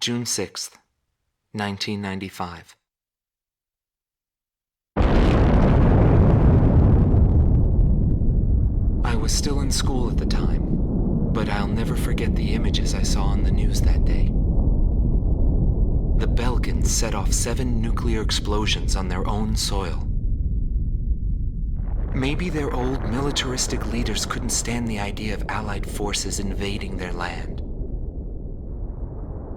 June 6th, 1995. I was still in school at the time, but I'll never forget the images I saw on the news that day. The Belkans set off 7 nuclear explosions on their own soil. Maybe their old militaristic leaders couldn't stand the idea of Allied forces invading their land,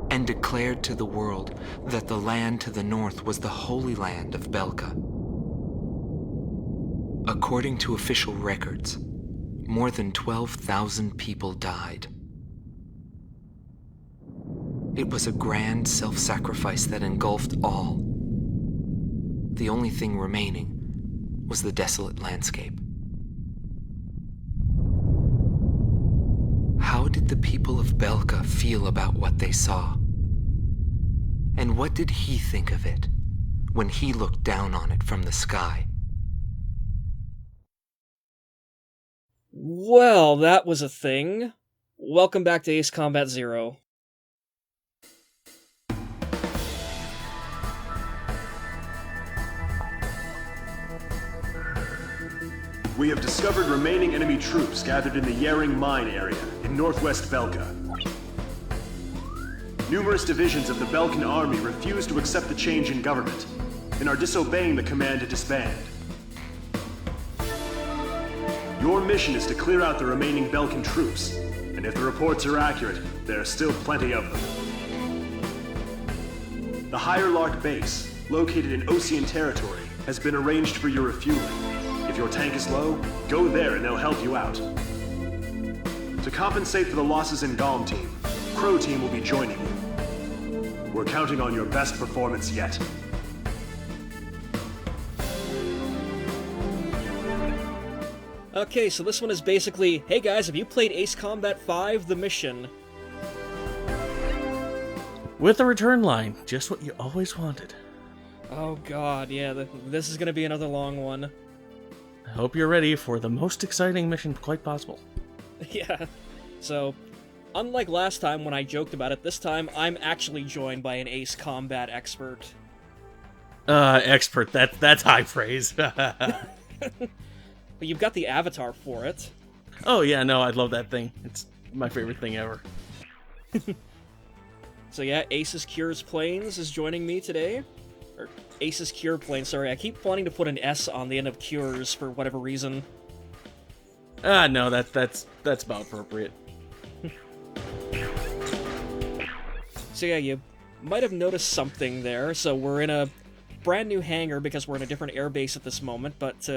and declared to the world that the land to the north was the Holy Land of Belka. According to official records, more than 12,000 people died. It was a grand self-sacrifice that engulfed all. The only thing remaining was the desolate landscape. How did the people of Belka feel about what they saw? And what did he think of it when he looked down on it from the sky? Well, that was a thing. Welcome back to Ace Combat Zero. We have discovered remaining enemy troops gathered in the Yering mine area in northwest Belka. Numerous divisions of the Belkan army refuse to accept the change in government and are disobeying the command to disband. Your mission is to clear out the remaining Belkan troops, and if the reports are accurate, there are still plenty of them. The Higher Lark base, located in Osean territory, has been arranged for your refueling. If your tank is low, go there and they'll help you out. To compensate for the losses in Galm Team, Crow Team will be joining you. We're counting on your best performance yet. Okay, so this one is basically, hey guys, have you played Ace Combat 5, The Mission? With a return line, just what you always wanted. Oh god, yeah, this is gonna be another long one. I hope you're ready for the most exciting mission quite possible. Yeah, so, unlike last time when I joked about it, this time I'm actually joined by an Ace Combat expert. Expert, that's high praise. But you've got the avatar for it. Oh yeah, no, I love that thing. It's my favorite thing ever. So yeah, Ace's Cures Planes is joining me today. Or Ace's Cure Planes, sorry, I keep wanting to put an S on the end of Cures for whatever reason. No, that's about appropriate. So yeah, you might have noticed something there. So we're in a brand new hangar because we're in a different airbase at this moment, but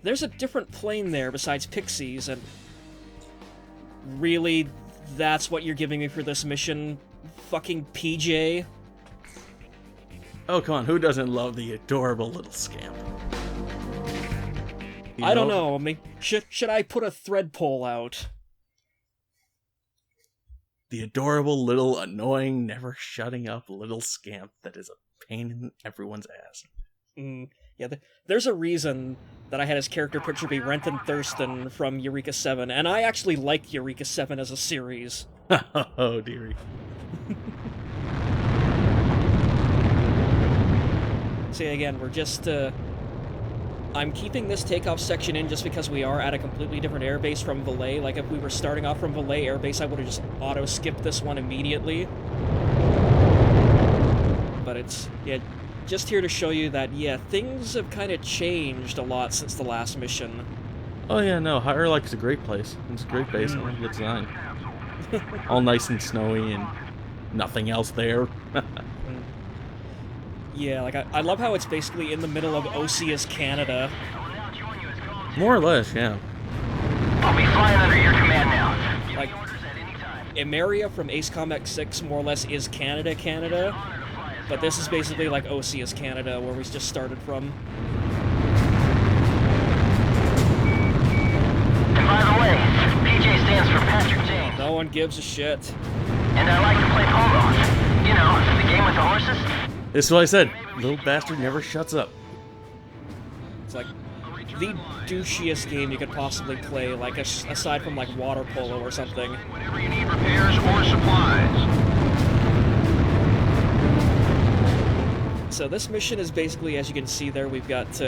there's a different plane there besides Pixies, and really, that's what you're giving me for this mission? Fucking PJ? Oh, come on, who doesn't love the adorable little scamp? I don't know, I mean, should I put a thread poll out? The adorable little annoying, never shutting up little scamp that is a pain in everyone's ass. Yeah, there's a reason that I had his character picture be Renton Thurston from Eureka 7, and I actually like Eureka 7 as a series. Oh, dearie. So again, we're just, I'm keeping this takeoff section in just because we are at a completely different airbase from Valais. Like, if we were starting off from Valais airbase, I would have just auto-skipped this one immediately. But it's, yeah, just here to show you that, yeah, things have kind of changed a lot since the last mission. Oh yeah, no, Higher Lark is a great place. It's a great base. I love the design. All nice and snowy and nothing else there. Yeah, like, I love how it's basically in the middle of Osea's Canada. More or less, yeah. I'll be flying under your command now. Like, Emeria from Ace Combat 6 more or less is Canada, but this is basically like Osea's Canada, where we just started from. And by the way, PJ stands for Patrick James. No one gives a shit. And I like to play polo. You know, the game with the horses. This is what I said. Little bastard never shuts up. It's like the douchiest game you could possibly play, like aside from like water polo or something. Whenever you need repairs or supplies. So this mission is basically, as you can see there, we've got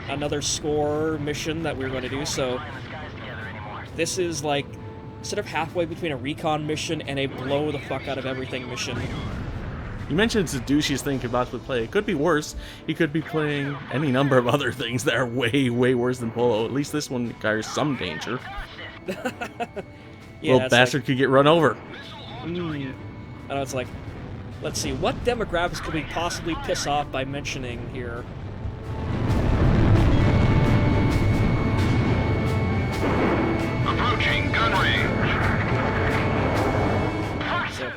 another score mission that we're going to do. So this is like sort of halfway between a recon mission and a blow the fuck out of everything mission. You mentioned it's the douchiest thing he could possibly play. It could be worse. He could be playing any number of other things that are way, way worse than Polo. At least this one carries some danger. Yeah, Little bastard could get run over. I know, it's like, let's see, what demographics could we possibly piss off by mentioning here? Approaching gun range. So,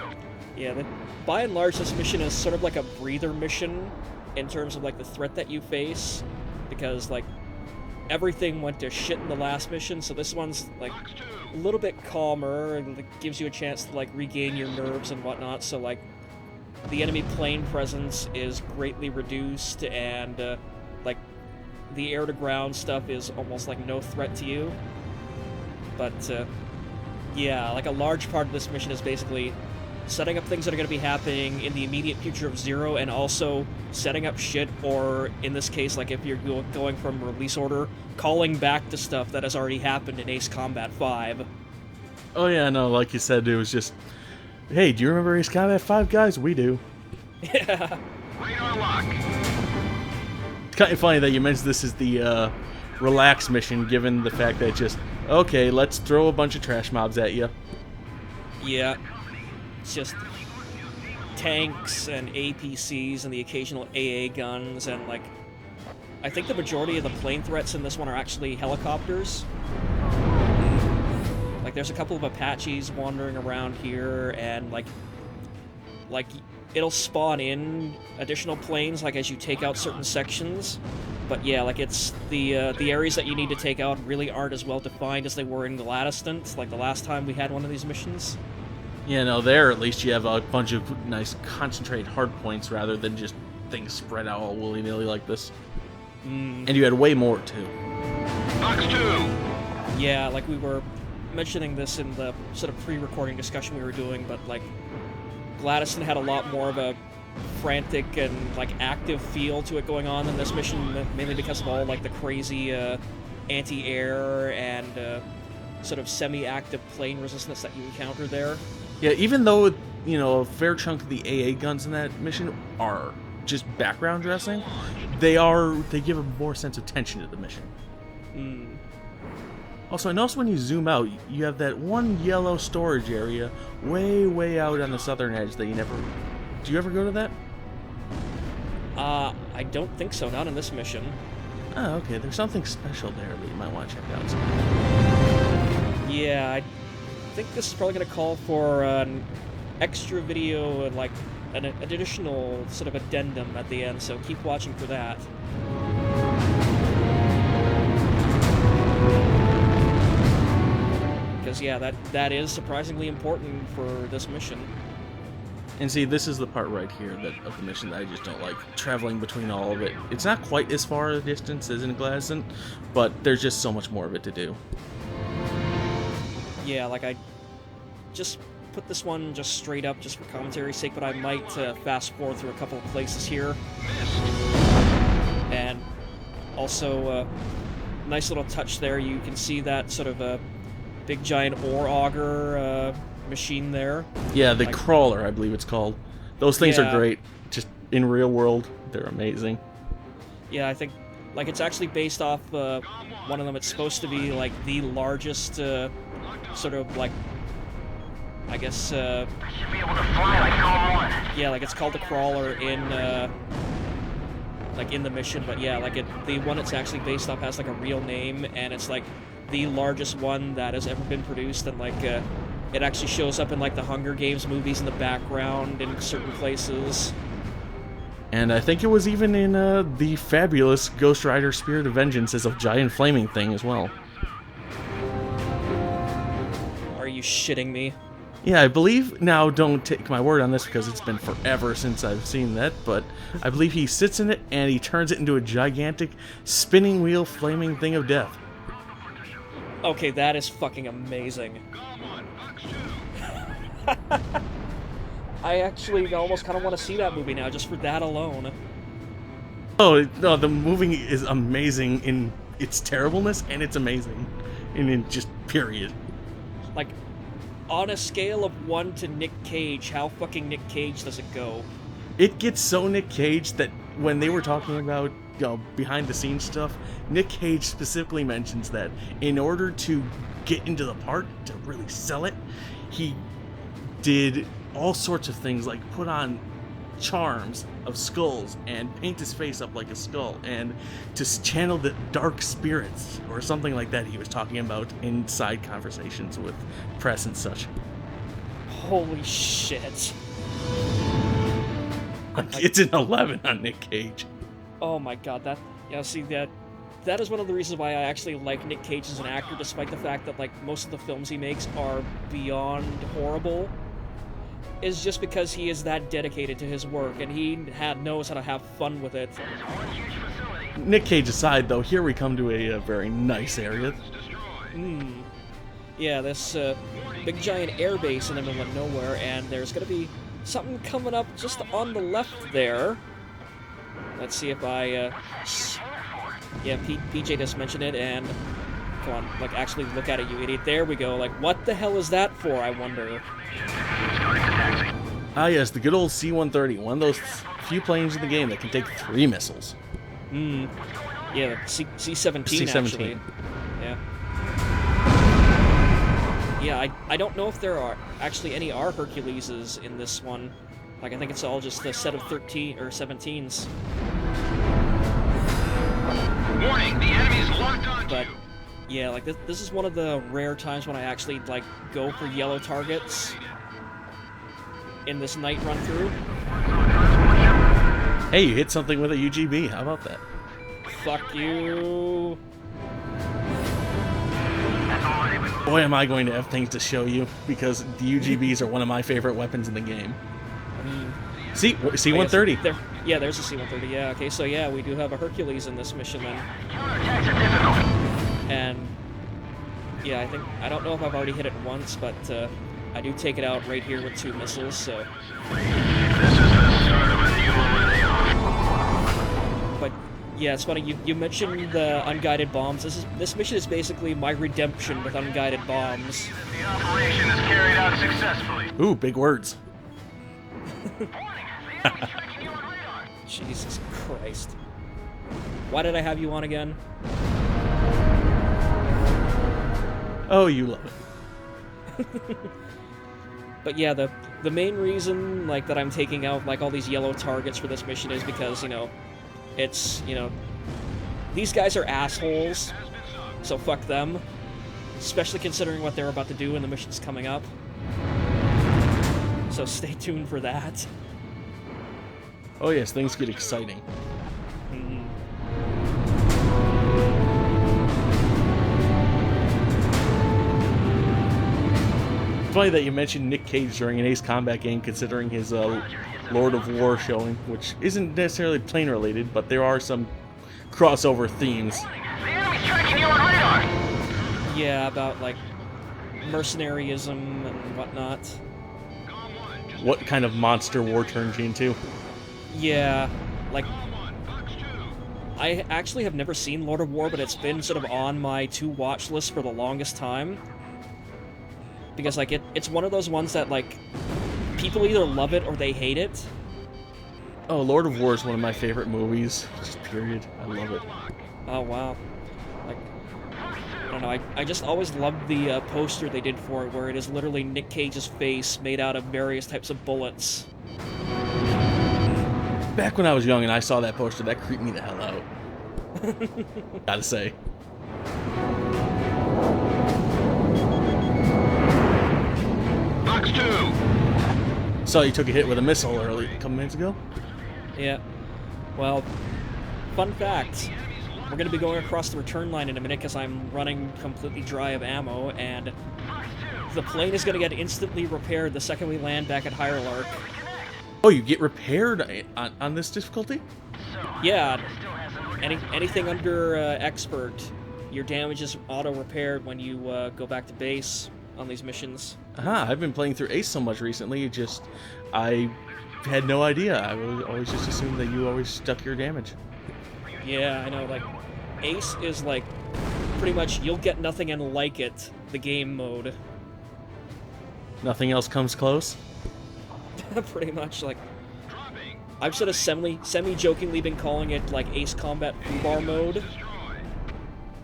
yeah, by and large, this mission is sort of like a breather mission in terms of like the threat that you face, because like everything went to shit in the last mission, so this one's like a little bit calmer and like, gives you a chance to like regain your nerves and whatnot. So like the enemy plane presence is greatly reduced, and like the air-to-ground stuff is almost like no threat to you. But yeah, like a large part of this mission is basically setting up things that are going to be happening in the immediate future of Zero, and also setting up shit, or in this case, like if you're going from release order, calling back to stuff that has already happened in Ace Combat 5. Oh yeah, no, like you said, it was just, hey, do you remember Ace Combat 5, guys? We do. Yeah. Radar lock. It's kind of funny that you mentioned this is the relax mission, given the fact that just, okay, let's throw a bunch of trash mobs at you. Yeah. It's just tanks and APCs and the occasional AA guns, and like I think the majority of the plane threats in this one are actually helicopters. Like there's a couple of Apaches wandering around here, and like it'll spawn in additional planes like as you take out certain sections. But yeah, like it's the areas that you need to take out really aren't as well defined as they were in Gladystant, like the last time we had one of these missions. Yeah, no, there at least you have a bunch of nice concentrated hard points rather than just things spread out all willy-nilly like this. And you had way more, too. Box 2. Yeah, like we were mentioning this in the sort of pre-recording discussion we were doing, but like Gladyston had a lot more of a frantic and like active feel to it going on than this mission, mainly because of all like the crazy anti-air and sort of semi-active plane resistance that you encounter there. Yeah, even though, you know, a fair chunk of the AA guns in that mission are just background dressing, they give a more sense of tension to the mission. Also, I noticed when you zoom out, you have that one yellow storage area way, way out on the southern edge that you never... Do you ever go to that? I don't think so, not in this mission. Oh, okay, there's something special there that you might want to check out. Yeah, I think this is probably going to call for an extra video and like an additional sort of addendum at the end, so keep watching for that. Because yeah, that is surprisingly important for this mission. And see, this is the part right here of the mission that I just don't like. Traveling between all of it. It's not quite as far a distance as in Gladyston, but there's just so much more of it to do. Yeah, like I just put this one just straight up just for commentary's sake, but I might fast forward through a couple of places here. And also, nice little touch there, you can see that sort of a big giant ore auger machine there. Yeah, the crawler, I believe it's called. Those things Yeah. are great. Just in real world, they're amazing. Yeah, I think like it's actually based off one of them. It's supposed to be like the largest sort of like, I guess Should be able to fly like Call 1. yeah, like it's called the crawler in like in the mission, but yeah, like the one it's actually based off has like a real name, and it's like the largest one that has ever been produced, and like it actually shows up in like the Hunger Games movies in the background in certain places. And I think it was even in the fabulous Ghost Rider Spirit of Vengeance as a giant flaming thing as well. Are you shitting me? Yeah, I believe, now don't take my word on this because it's been forever since I've seen that, but I believe he sits in it and he turns it into a gigantic spinning wheel flaming thing of death. Okay, that is fucking amazing. I actually almost kind of want to see that movie now, just for that alone. Oh no, the movie is amazing in its terribleness, and it's amazing in just period. Like, on a scale of 1 to Nick Cage, how fucking Nick Cage does it go? It gets so Nick Cage that when they were talking about behind the scenes stuff, Nick Cage specifically mentions that in order to get into the part, to really sell it, he did all sorts of things, like put on charms of skulls and paint his face up like a skull and to channel the dark spirits or something like that he was talking about in side conversations with press and such. Holy shit. It's an 11 on Nick Cage. Oh my god, see, that is one of the reasons why I actually like Nick Cage as an actor, despite the fact that, like, most of the films he makes are beyond horrible, is just because he is that dedicated to his work, and he knows how to have fun with it. Nick Cage aside, though, here we come to a very nice area. Yeah, this big giant airbase in the middle of nowhere, and there's gonna be something coming up just on the left there. Let's see if I, yeah, PJ just mentioned it, and come on, like, actually look at it, you idiot. There we go. Like, what the hell is that for, I wonder? Ah, yes, the good old C-130, one of those few planes in the game that can take 3 missiles. Yeah, C-17, C-17. actually. Yeah. Yeah, I don't know if there are actually any Herculeses in this one. Like, I think it's all just a set of 13 or 17s. Warning, the enemy's locked on. But yeah, like this is one of the rare times when I actually like go for yellow targets in this night run through. Hey, you hit something with a UGB. How about that? Fuck you. Boy, am I going to have things to show you, because the UGBs are one of my favorite weapons in the game. See, C-130. Yeah, there's a C-130. Yeah, okay, so yeah, we do have a Hercules in this mission then. And yeah, I don't know if I've already hit it once, but I do take it out right here with 2 missiles, so. This is the start of a new millennium. But yeah, it's funny, you mentioned the unguided bombs. This mission is basically my redemption with unguided bombs. The operation is carried out successfully. Ooh, big words. Jesus Christ. Why did I have you on again? Oh, you love it. But yeah, the main reason, like, that I'm taking out, like, all these yellow targets for this mission is because, you know, it's, you know, these guys are assholes, so fuck them. Especially considering what they're about to do in the missions coming up. So stay tuned for that. Oh yes, things get exciting. Funny that you mentioned Nick Cage during an Ace Combat game, considering his Lord of War showing, which isn't necessarily plane related, but there are some crossover themes. The enemy's tracking you on radar. Yeah, about, like, mercenaryism and whatnot. What kind of monster war turned you into? Yeah, like, I actually have never seen Lord of War, but it's been sort of on my to-watch list for the longest time. Because, like, it's one of those ones that, like, people either love it or they hate it. Oh, Lord of War is one of my favorite movies. Just period. I love it. Oh, wow. Like, I don't know, I just always loved the poster they did for it, where it is literally Nick Cage's face made out of various types of bullets. Back when I was young and I saw that poster, that creeped me the hell out. Gotta say. Box 2. Saw you took a hit with a missile early a couple minutes ago. Yeah. Well, fun fact. We're going to be going across the return line in a minute because I'm running completely dry of ammo, and the plane is going to get instantly repaired the second we land back at Higher Lark. Oh, you get repaired on this difficulty? Yeah. Anything under expert, your damage is auto-repaired when you go back to base. on these missions. I've been playing through Ace so much recently, I had no idea. I always just assumed that you always stuck your damage. Yeah, I know, like, Ace is, like, pretty much you'll get nothing and like it, the game mode. Nothing else comes close? Pretty much, like, I've sort of semi-jokingly been calling it, like, Ace Combat Foobar mode.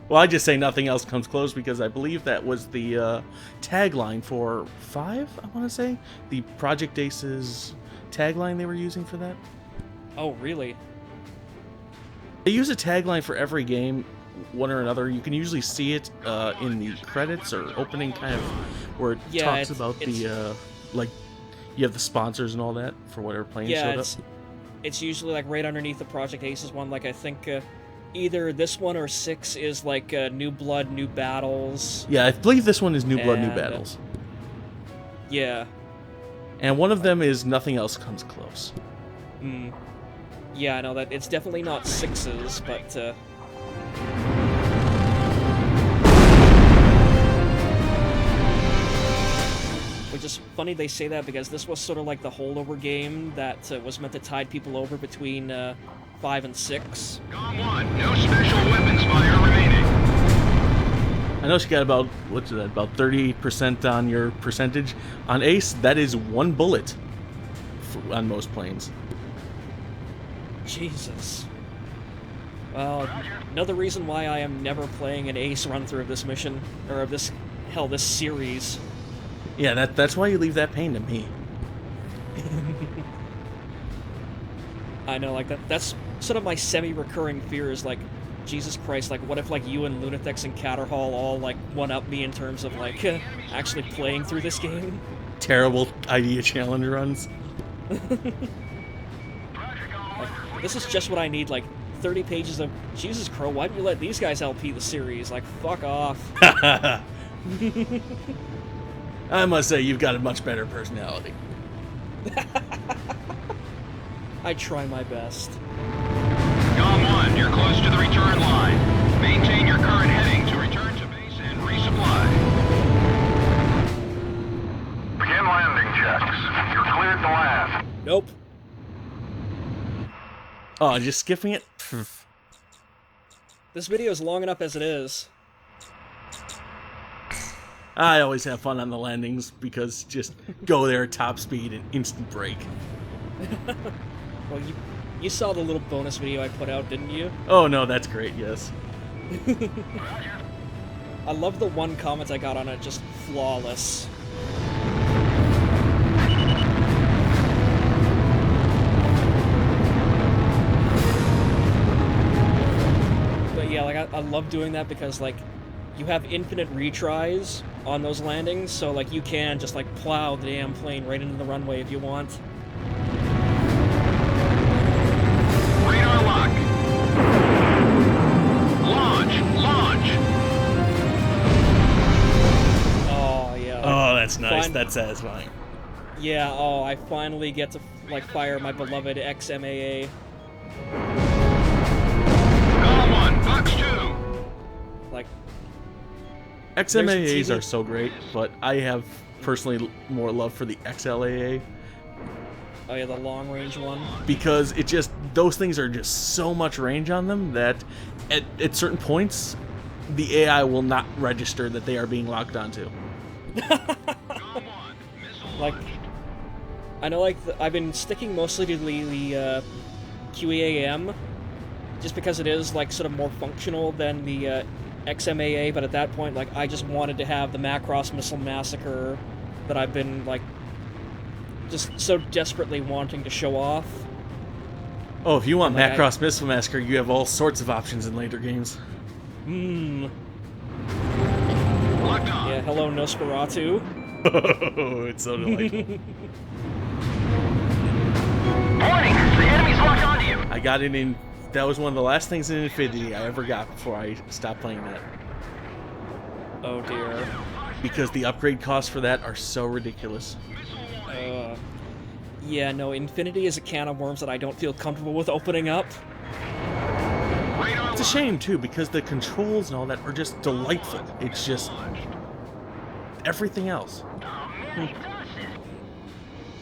Well, I just say nothing else comes close because I believe that was the tagline for 5, I want to say? The Project Ace's tagline they were using for that. Oh, really? They use a tagline for every game, one or another. You can usually see it in the credits or opening kind of where it talks about the, like, you have the sponsors and all that for whatever plane showed up. It's usually, like, right underneath the Project Aces one. Like, I think either this one or 6 is, like, New Blood, New Battles. Yeah, I believe this one is New Blood, New Battles. Yeah. And one of them is Nothing Else Comes Close. Yeah, I know that it's definitely not 6's, but which is funny they say that because this was sort of like the holdover game that was meant to tide people over between 5 and 6. Gone 1, no special weapons fire remaining. I know she got about, what's that, about 30% on your percentage. On Ace, that is 1 bullet on most planes. Jesus. Well, another reason why I am never playing an Ace run-through of this mission, or of this series. Yeah, that's why you leave that pain to me. I know, like, that's sort of my semi-recurring fear is, like, Jesus Christ, like, what if, like, you and Lunatics and Catterhall all, like, one-up me in terms of, like, actually playing through this game? Terrible idea challenge runs. Like, this is just what I need, like, 30 pages of, Jesus Crow, why didn't you let these guys LP the series? Like, fuck off. I must say, you've got a much better personality. I try my best. Gone 1, you're close to the return line. Maintain your current heading to return to base and resupply. Begin landing checks. You're cleared to land. Nope. Oh, just skipping it? This video is long enough as it is. I always have fun on the landings because just go there at top speed and instant break. Well, you saw the little bonus video I put out, didn't you? Oh no, that's great, yes. I love the one comment I got on it, just flawless. But yeah, like, I love doing that because, like, you have infinite retries on those landings, so, like, you can just, like, plow the damn plane right into the runway if you want. Radar lock. Launch. Oh, yeah. Oh, that's nice. That's satisfying. Yeah, oh, I finally get to, like, fire my beloved XMAA. Gone 1, box 2. Like, XMAAs are so great, but I have personally more love for the XLAA. oh yeah, the long range one. Because it just, those things are just so much range on them that at certain points, the AI will not register that they are being locked onto. Like, I know, like, I've been sticking mostly to the QEAM, just because it is, like, sort of more functional than the XMAA, but at that point, like, I just wanted to have the Macross Missile Massacre that I've been, like, just so desperately wanting to show off. Oh, if you want Like, Macross Missile Massacre, you have all sorts of options in later games. Yeah, Locked on. hello Nosferatu. Oh, it's so delightful. Warning, the enemy's locked onto you. I got it in, that was one of the last things in Infinity I ever got before I stopped playing that. Oh dear. Because the upgrade costs for that are so ridiculous. Yeah, no, Infinity is a can of worms that I don't feel comfortable with opening up. It's a shame, too, because the controls and all that are just delightful. It's just... everything else.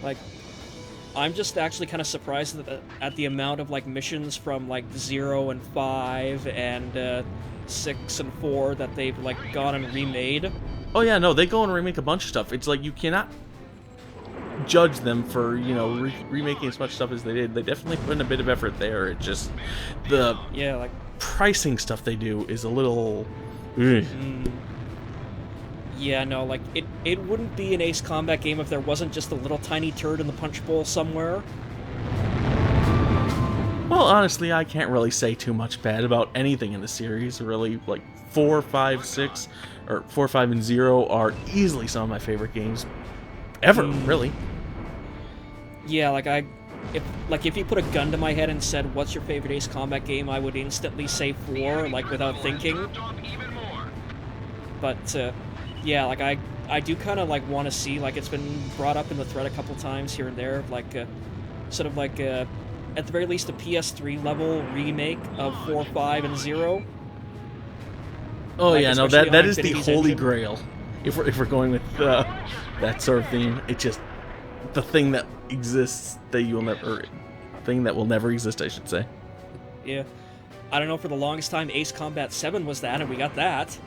Like, I'm just actually kind of surprised at the amount of like missions from like 0 and 5 and 6 and 4 that they've like gone and remade. Oh yeah, no, they go and remake a bunch of stuff. It's like you cannot judge them for, you know, remaking as much stuff as they did. They definitely put in a bit of effort there. It just the like pricing stuff they do is a little. Yeah, no, like, it wouldn't be an Ace Combat game if there wasn't just a little tiny turd in the punch bowl somewhere. Well, honestly, I can't really say too much bad about anything in the series, really. Like, 4, 5, 6, or 4, 5, and 0 are easily some of my favorite games ever, really. Yeah, like, if you put a gun to my head and said, what's your favorite Ace Combat game, I would instantly say 4, like, without thinking. But, yeah, like, I do kind of, like, want to see, like, it's been brought up in the thread a couple times here and there, like, sort of like, at the very least, a PS3 level remake of 4, 5, and 0. Oh, like, yeah, no, that on is the Infinity's holy engine. grail. If we're going with that sort of theme, it's just the thing that exists that you'll never, thing that will never exist, I should say. Yeah. I don't know, for the longest time, Ace Combat 7 was that, and we got that.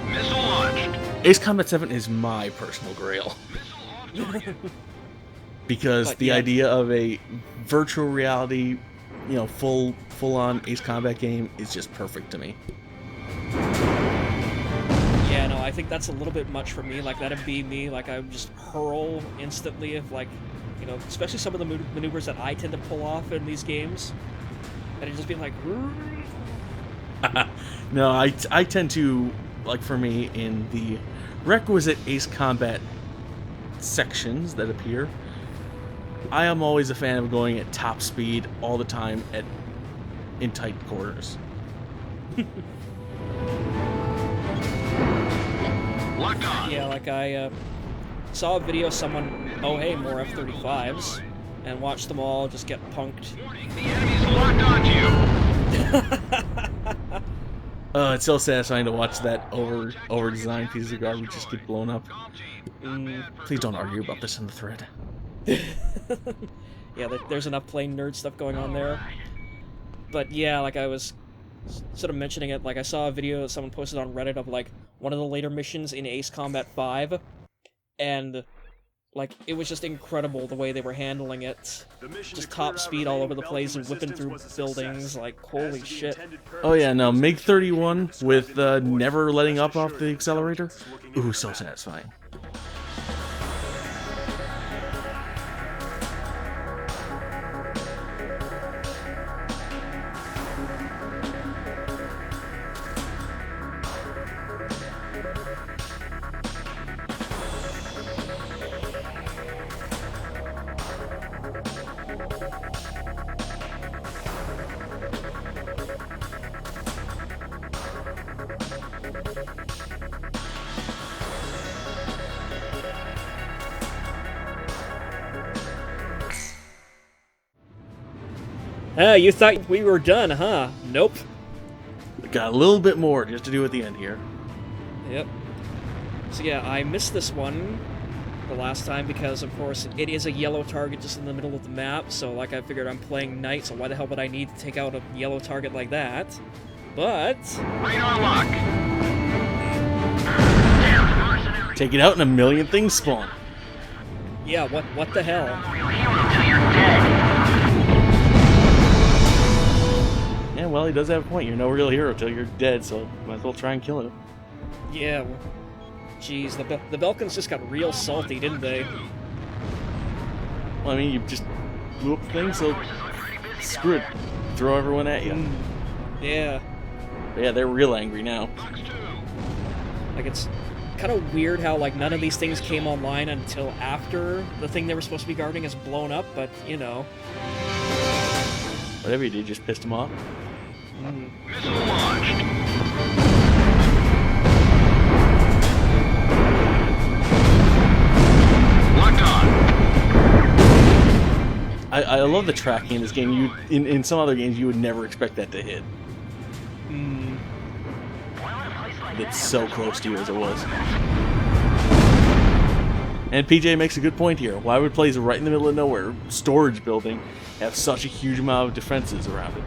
Missile launched. Ace Combat 7 is my personal grail. Because But, the yeah. idea of a virtual reality, you know, full-on Ace Combat game is just perfect to me. Yeah, no, I think that's a little bit much for me. Like, that'd be me. Like, I would just hurl instantly if, like, you know, especially some of the maneuvers that I tend to pull off in these games. And it'd just be like... No, I tend to, like, for me, in the requisite Ace Combat sections that appear, I am always a fan of going at top speed all the time in tight quarters. Locked on. Yeah, like, I saw a video of someone, oh hey, more F-35s, and watched them all just get punked. The enemy's locked onto you. It's so satisfying to watch that over-designed piece of garbage just get blown up. Please don't argue about this in the thread. Yeah, there's enough plain nerd stuff going on there. But yeah, like, I was sort of mentioning it, like, I saw a video that someone posted on Reddit of, like, one of the later missions in Ace Combat 5, and, like, it was just incredible the way they were handling it. Just top speed all over the place and whipping through buildings, like, holy shit. Oh yeah, no, MiG-31 with never letting up off the accelerator. Ooh, so satisfying. You thought we were done, huh? Nope. Got a little bit more just to do at the end here. Yep. So yeah, I missed this one the last time because, of course, it is a yellow target just in the middle of the map, so, like, I figured I'm playing night, so why the hell would I need to take out a yellow target like that? But... Radar lock. Take it out and a million things spawn. yeah, what the hell? Yeah, well, he does have a point. You're no real hero till you're dead, so might as well try and kill him. Yeah, well, jeez, the Belkans just got real salty, didn't they? Well, I mean, you just blew up the thing, so screw it. Throw everyone at you. Yeah. Yeah, they're real angry now. Like, it's kind of weird how, like, none of these things came online until after the thing they were supposed to be guarding is blown up, but, you know. Whatever you did, just pissed them off. Missile launched. Locked on. I love the tracking in this game. In some other games, you would never expect that to hit. It's so close to you as it was. And PJ makes a good point here. Why would a place right in the middle of nowhere, storage building, have such a huge amount of defenses around it?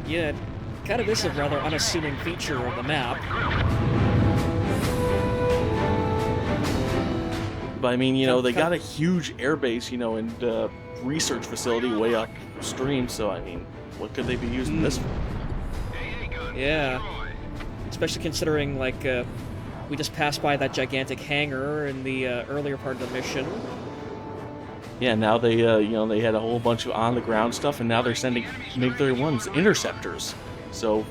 Yeah, it kind of is a rather unassuming feature of the map. But I mean, they got a huge airbase, and research facility way upstream, so I mean, what could they be using this for? Yeah. Especially considering, like, we just passed by that gigantic hangar in the earlier part of the mission. Yeah, now they, they had a whole bunch of on-the-ground stuff, and now they're sending MiG-31s, interceptors. So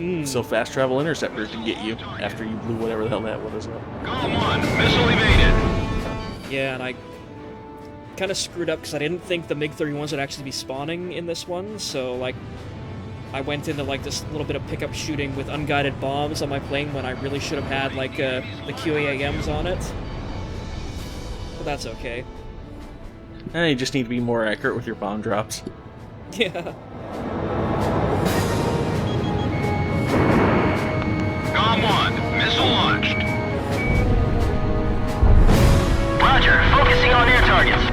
fast travel interceptors to get you after you blew whatever the hell that was up. Golem 1, missile evaded. Yeah, and I kind of screwed up because I didn't think the MiG-31s would actually be spawning in this one, so, like, I went into, like, this little bit of pickup shooting with unguided bombs on my plane when I really should have had, like, the QAMs on it. But that's okay. And you just need to be more accurate with your bomb drops. Yeah. Golem 1, missile launched. Roger, focusing on air targets.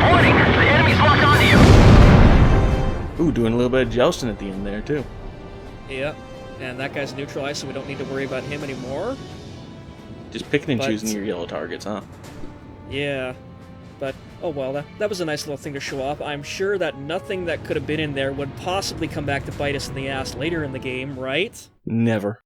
Warning, the enemy's locked onto you. Ooh, doing a little bit of jousting at the end there, too. Yep. And that guy's neutralized, so we don't need to worry about him anymore. Just picking and But- choosing your yellow targets, huh? Yeah. But, oh well, that was a nice little thing to show off. I'm sure that nothing that could have been in there would possibly come back to bite us in the ass later in the game, right? Never.